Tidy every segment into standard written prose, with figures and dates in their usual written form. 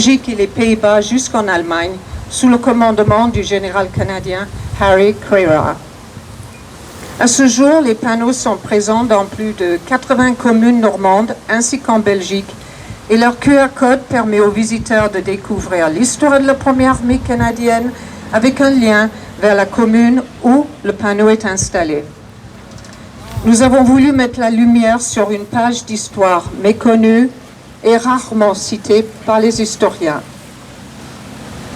Belgique et les Pays-Bas jusqu'en Allemagne, sous le commandement du général canadien Harry Crerar. À ce jour, les panneaux sont présents dans plus de 80 communes normandes ainsi qu'en Belgique et leur QR code permet aux visiteurs de découvrir l'histoire de la première armée canadienne avec un lien vers la commune où le panneau est installé. Nous avons voulu mettre la lumière sur une page d'histoire méconnue et rarement citée par les historiens.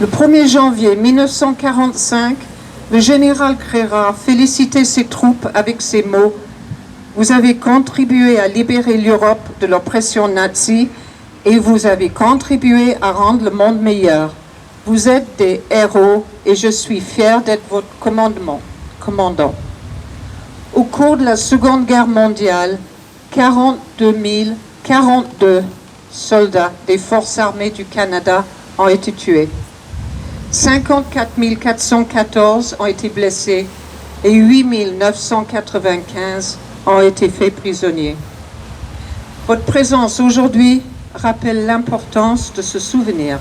Le 1er janvier 1945, le général Crerar félicitait ses troupes avec ces mots « Vous avez contribué à libérer l'Europe de l'oppression nazie et vous avez contribué à rendre le monde meilleur. Vous êtes des héros et je suis fier d'être votre commandant. » Au cours de la Seconde Guerre mondiale, 42 soldats des forces armées du Canada ont été tués. 54 414 ont été blessés et 8 995 ont été faits prisonniers. Votre présence aujourd'hui rappelle l'importance de se souvenir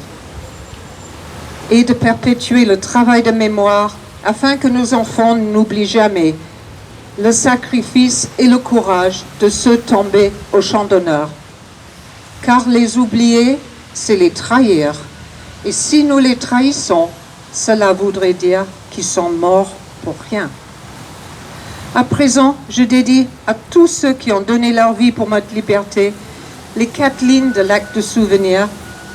et de perpétuer le travail de mémoire afin que nos enfants n'oublient jamais le sacrifice et le courage de ceux tombés au champ d'honneur. Car les oublier, c'est les trahir. Et si nous les trahissons, cela voudrait dire qu'ils sont morts pour rien. À présent, je dédie à tous ceux qui ont donné leur vie pour notre liberté les 4 lignes de l'acte de souvenir,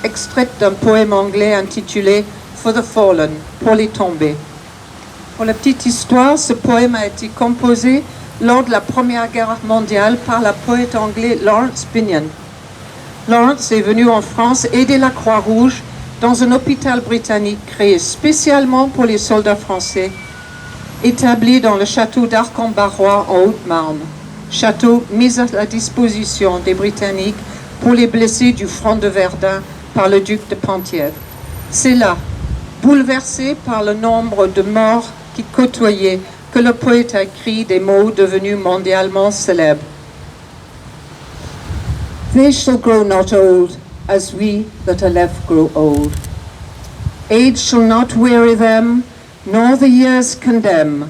extraites d'un poème anglais intitulé « For the Fallen », pour les tombés. Pour la petite histoire, ce poème a été composé lors de la Première Guerre mondiale par la poète anglaise Lawrence Binyon. Lawrence est venu en France aider la Croix-Rouge dans un hôpital britannique créé spécialement pour les soldats français, établi dans le château d'Arc-en-Barrois en Haute-Marne, château mis à la disposition des Britanniques pour les blessés du front de Verdun par le duc de Penthièvre. C'est là, bouleversé par le nombre de morts qui côtoyaient, que le poète a écrit des mots devenus mondialement célèbres. They shall grow not old, as we that are left grow old. Age shall not weary them, nor the years condemn.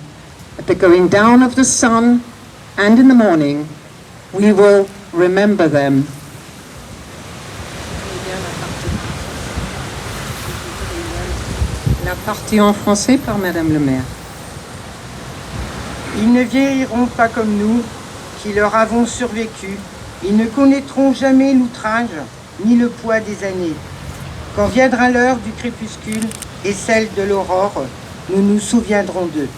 At the going down of the sun, and in the morning, we will remember them. La partie en français par Madame le maire. Ils ne vieilliront pas comme nous, qui leur avons survécu. Ils ne connaîtront jamais l'outrage, ni le poids des années. Quand viendra l'heure du crépuscule et celle de l'aurore, nous nous souviendrons d'eux.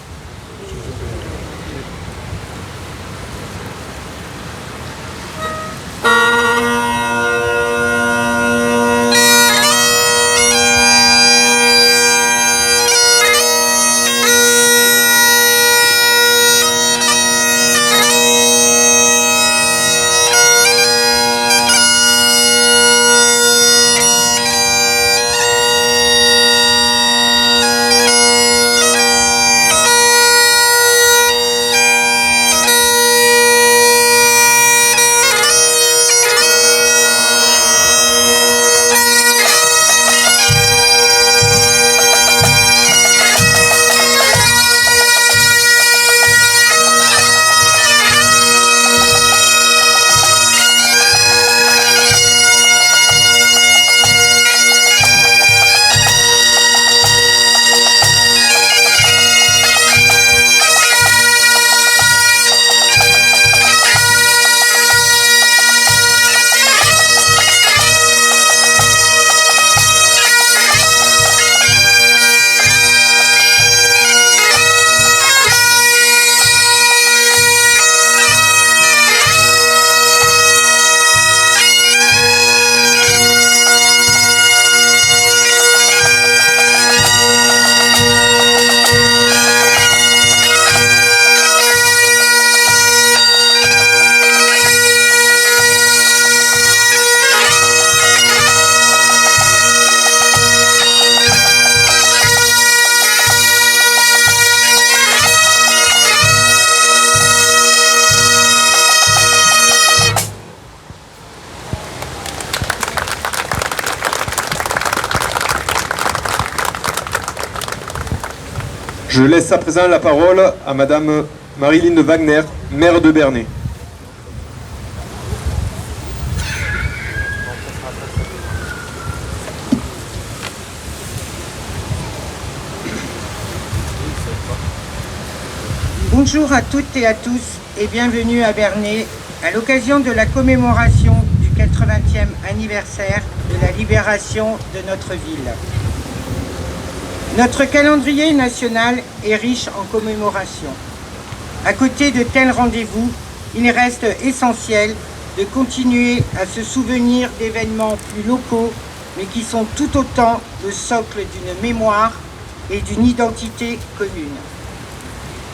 Je laisse à présent la parole à Madame Marilyn Wagner, maire de Bernay. Bonjour à toutes et à tous et bienvenue à Bernay à l'occasion de la commémoration du 80e anniversaire de la libération de notre ville. Notre calendrier national est riche en commémorations. À côté de tels rendez-vous, il reste essentiel de continuer à se souvenir d'événements plus locaux, mais qui sont tout autant le socle d'une mémoire et d'une identité commune.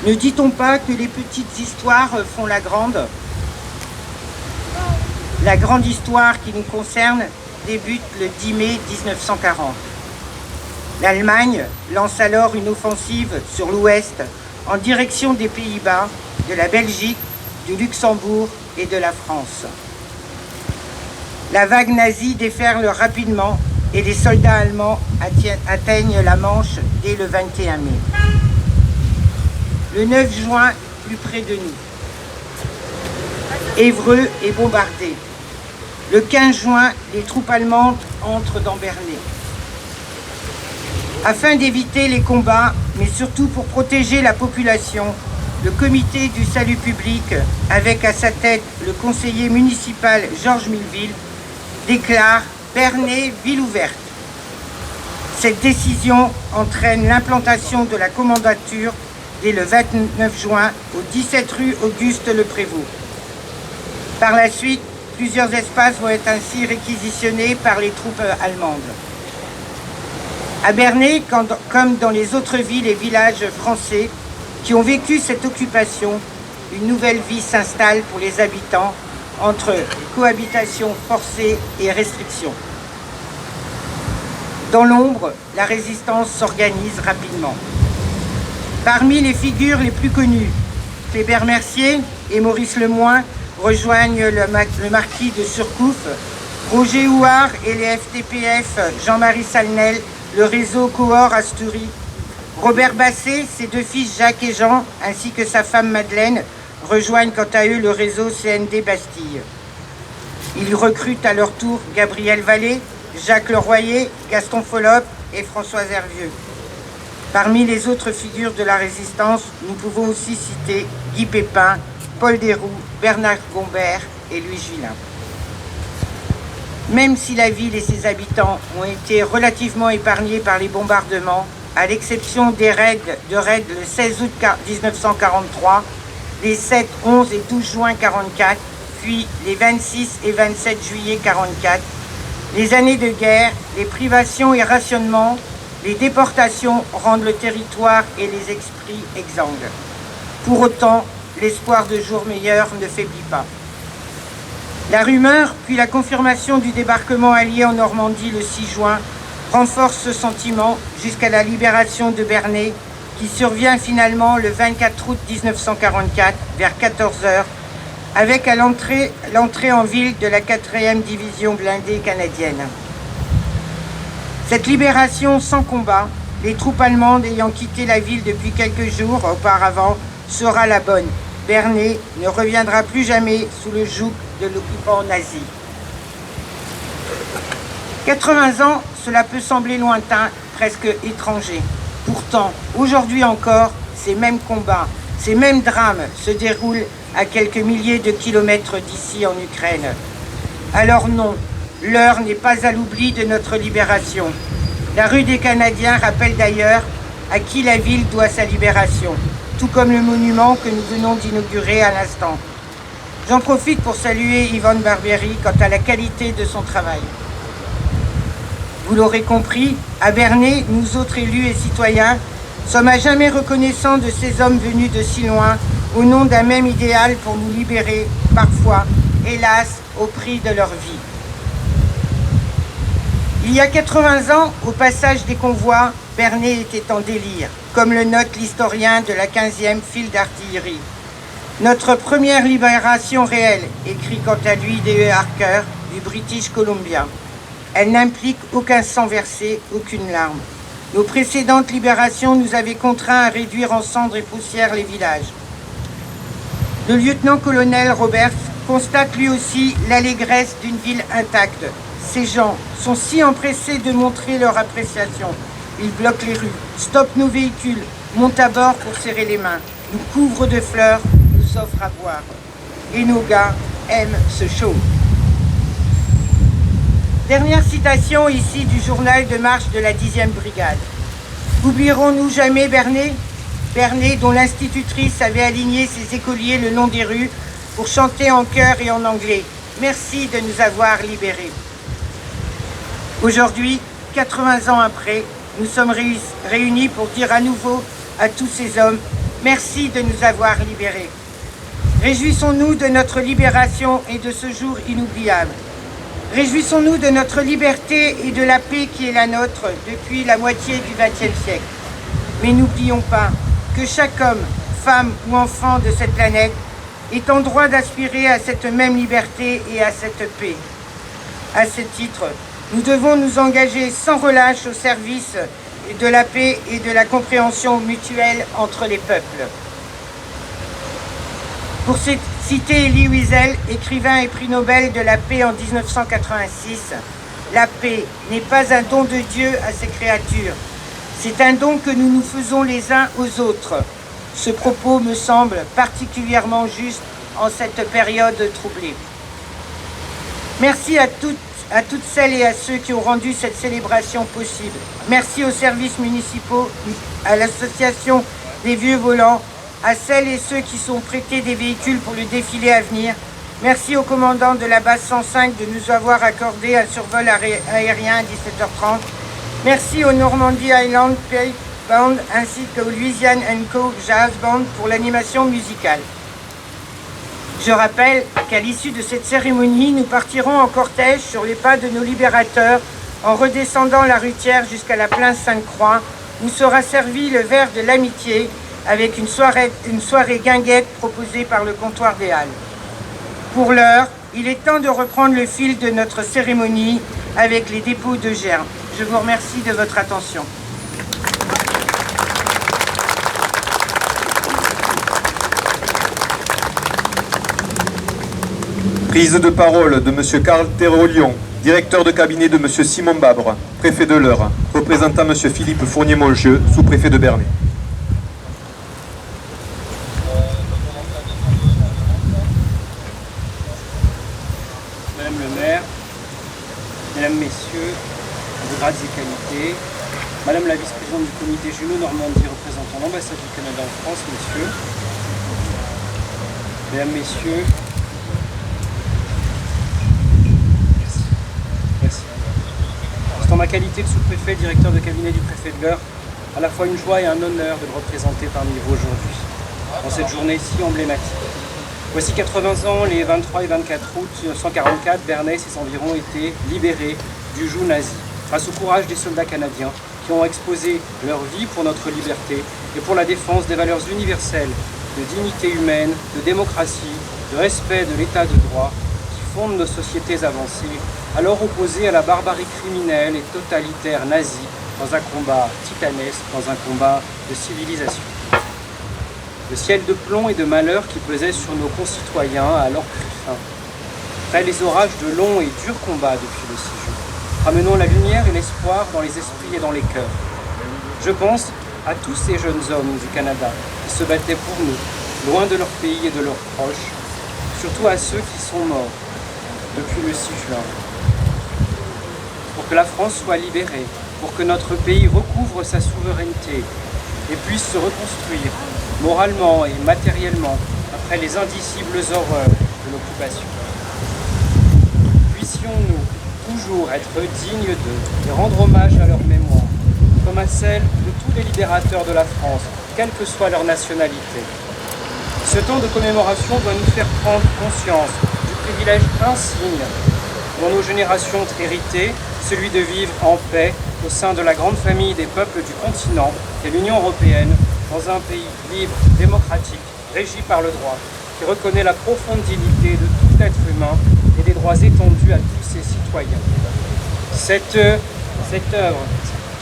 Ne dit-on pas que les petites histoires font la grande? La grande histoire qui nous concerne débute le 10 mai 1940. L'Allemagne lance alors une offensive sur l'ouest en direction des Pays-Bas, de la Belgique, du Luxembourg et de la France. La vague nazie déferle rapidement et les soldats allemands atteignent la Manche dès le 21 mai. Le 9 juin, plus près de nous, Évreux est bombardé. Le 15 juin, les troupes allemandes entrent dans Bernay. Afin d'éviter les combats, mais surtout pour protéger la population, le comité du salut public, avec à sa tête le conseiller municipal Georges Milleville, déclare Bernay ville ouverte. Cette décision entraîne l'implantation de la commandature dès le 29 juin au 17 rue Auguste-Le Prévost. Par la suite, plusieurs espaces vont être ainsi réquisitionnés par les troupes allemandes. À Bernay, comme dans les autres villes et villages français qui ont vécu cette occupation, une nouvelle vie s'installe pour les habitants entre cohabitation forcée et restriction. Dans l'ombre, la résistance s'organise rapidement. Parmi les figures les plus connues, Kléber Mercier et Maurice Lemoyne rejoignent le marquis de Surcouf, Roger Houard et les FTPF, Jean-Marie Salnel, le réseau Cohort Asturie, Robert Basset, ses deux fils Jacques et Jean, ainsi que sa femme Madeleine, rejoignent quant à eux le réseau CND Bastille. Ils recrutent à leur tour Gabriel Vallée, Jacques Leroyer, Gaston Follop et François Hervieux. Parmi les autres figures de la résistance, nous pouvons aussi citer Guy Pépin, Paul Desroux, Bernard Gombert et Louis Jullin. Même si la ville et ses habitants ont été relativement épargnés par les bombardements, à l'exception des raids le 16 août 1943, les 7, 11 et 12 juin 1944, puis les 26 et 27 juillet 1944, les années de guerre, les privations et rationnements, les déportations rendent le territoire et les esprits exsangues. Pour autant, l'espoir de jours meilleurs ne faiblit pas. La rumeur, puis la confirmation du débarquement allié en Normandie le 6 juin, renforce ce sentiment jusqu'à la libération de Bernay, qui survient finalement le 24 août 1944, vers 14 h, avec à l'entrée en ville de la 4e division blindée canadienne. Cette libération sans combat, les troupes allemandes ayant quitté la ville depuis quelques jours auparavant, sera la bonne. Bernay ne reviendra plus jamais sous le joug de l'occupant nazi. 80 ans, cela peut sembler lointain, presque étranger. Pourtant, aujourd'hui encore, ces mêmes combats, ces mêmes drames se déroulent à quelques milliers de kilomètres d'ici en Ukraine. Alors non, l'heure n'est pas à l'oubli de notre libération. La rue des Canadiens rappelle d'ailleurs à qui la ville doit sa libération, tout comme le monument que nous venons d'inaugurer à l'instant. J'en profite pour saluer Yvonne Barbieri quant à la qualité de son travail. Vous l'aurez compris, à Bernay, nous autres élus et citoyens sommes à jamais reconnaissants de ces hommes venus de si loin au nom d'un même idéal pour nous libérer, parfois, hélas, au prix de leur vie. Il y a 80 ans, au passage des convois, Bernay était en délire, comme le note l'historien de la 15e file d'artillerie. Notre première libération réelle, écrit quant à lui D.E. Harker, du British Columbia. Elle n'implique aucun sang versé, aucune larme. Nos précédentes libérations nous avaient contraints à réduire en cendres et poussières les villages. Le lieutenant-colonel Robert constate lui aussi l'allégresse d'une ville intacte. Ces gens sont si empressés de montrer leur appréciation. Ils bloquent les rues, stoppent nos véhicules, montent à bord pour serrer les mains, nous couvrent de fleurs, nous offrent à boire. Et nos gars aiment ce show. Dernière citation ici du journal de marche de la 10e brigade. Oublierons-nous jamais Bernay ? Bernay, dont l'institutrice avait aligné ses écoliers le long des rues pour chanter en chœur et en anglais. Merci de nous avoir libérés. Aujourd'hui, 80 ans après, nous sommes réunis pour dire à nouveau à tous ces hommes, merci de nous avoir libérés. Réjouissons-nous de notre libération et de ce jour inoubliable. Réjouissons-nous de notre liberté et de la paix qui est la nôtre depuis la moitié du XXe siècle. Mais n'oublions pas que chaque homme, femme ou enfant de cette planète est en droit d'aspirer à cette même liberté et à cette paix. À ce titre, nous devons nous engager sans relâche au service de la paix et de la compréhension mutuelle entre les peuples. Pour citer Elie Wiesel, écrivain et prix Nobel de la paix en 1986, la paix n'est pas un don de Dieu à ses créatures, c'est un don que nous nous faisons les uns aux autres. Ce propos me semble particulièrement juste en cette période troublée. Merci à toutes celles et à ceux qui ont rendu cette célébration possible. Merci aux services municipaux, à l'association des vieux volants, à celles et ceux qui sont prêtés des véhicules pour le défilé à venir. Merci au commandant de la base 105 de nous avoir accordé un survol aérien à 17h30. Merci au Normandy Island Pipe Band ainsi qu'au Louisiane & Co Jazz Band pour l'animation musicale. Je rappelle qu'à l'issue de cette cérémonie, nous partirons en cortège sur les pas de nos libérateurs en redescendant la rutière jusqu'à la place Sainte-Croix. Nous sera servi le verre de l'amitié avec une soirée guinguette proposée par le comptoir des Halles. Pour l'heure, il est temps de reprendre le fil de notre cérémonie avec les dépôts de germes. Je vous remercie de votre attention. Prise de parole de M. Carl Terrolion, directeur de cabinet de M. Simon Babre, préfet de l'Eure, représentant M. Philippe Fournier-Moncheux, sous-préfet de Bernay. Madame le maire, Mesdames, Messieurs, vos grades et qualités, Madame la vice-présidente du comité Juno Normandie représentant l'ambassade du Canada en France, Messieurs, Mesdames, Messieurs, merci. C'est en ma qualité de sous-préfet, directeur de cabinet du préfet de l'Eure, à la fois une joie et un honneur de le représenter parmi vous aujourd'hui, en cette journée si emblématique. Voici 80 ans, les 23 et 24 août 1944, Bernay et ses environs étaient libérés du joug nazi, grâce au courage des soldats canadiens qui ont exposé leur vie pour notre liberté et pour la défense des valeurs universelles de dignité humaine, de démocratie, de respect de l'état de droit qui fondent nos sociétés avancées, alors opposées à la barbarie criminelle et totalitaire nazie dans un combat titanesque, dans un combat de civilisation. Le ciel de plomb et de malheur qui pesait sur nos concitoyens a alors pris fin. Après les orages de longs et durs combats depuis le 6 juin, ramenons la lumière et l'espoir dans les esprits et dans les cœurs. Je pense à tous ces jeunes hommes du Canada qui se battaient pour nous, loin de leur pays et de leurs proches, surtout à ceux qui sont morts depuis le 6 juin. Pour que la France soit libérée, pour que notre pays recouvre sa souveraineté et puisse se reconstruire moralement et matériellement après les indicibles horreurs de l'occupation. Puissions-nous toujours être dignes d'eux et rendre hommage à leur mémoire, comme à celle de tous les libérateurs de la France, quelle que soit leur nationalité. Ce temps de commémoration doit nous faire prendre conscience du privilège insigne dont nos générations ont hérité, celui de vivre en paix au sein de la grande famille des peuples du continent qu'est l'Union européenne, dans un pays libre, démocratique, régi par le droit, qui reconnaît la profonde dignité de tout être humain et des droits étendus à tous ses citoyens. Cette œuvre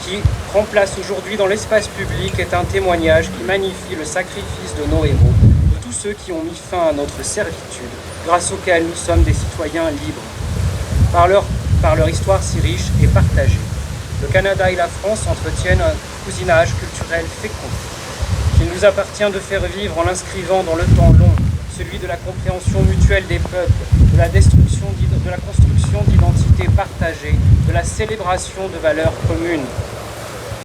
qui prend place aujourd'hui dans l'espace public est un témoignage qui magnifie le sacrifice de nos héros, de tous ceux qui ont mis fin à notre servitude, grâce auxquels nous sommes des citoyens libres. Par leur histoire si riche et partagée, le Canada et la France entretiennent un cousinage culturel fécond, qu'il nous appartient de faire vivre en l'inscrivant dans le temps long, celui de la compréhension mutuelle des peuples, de la construction d'identités partagées, de la célébration de valeurs communes.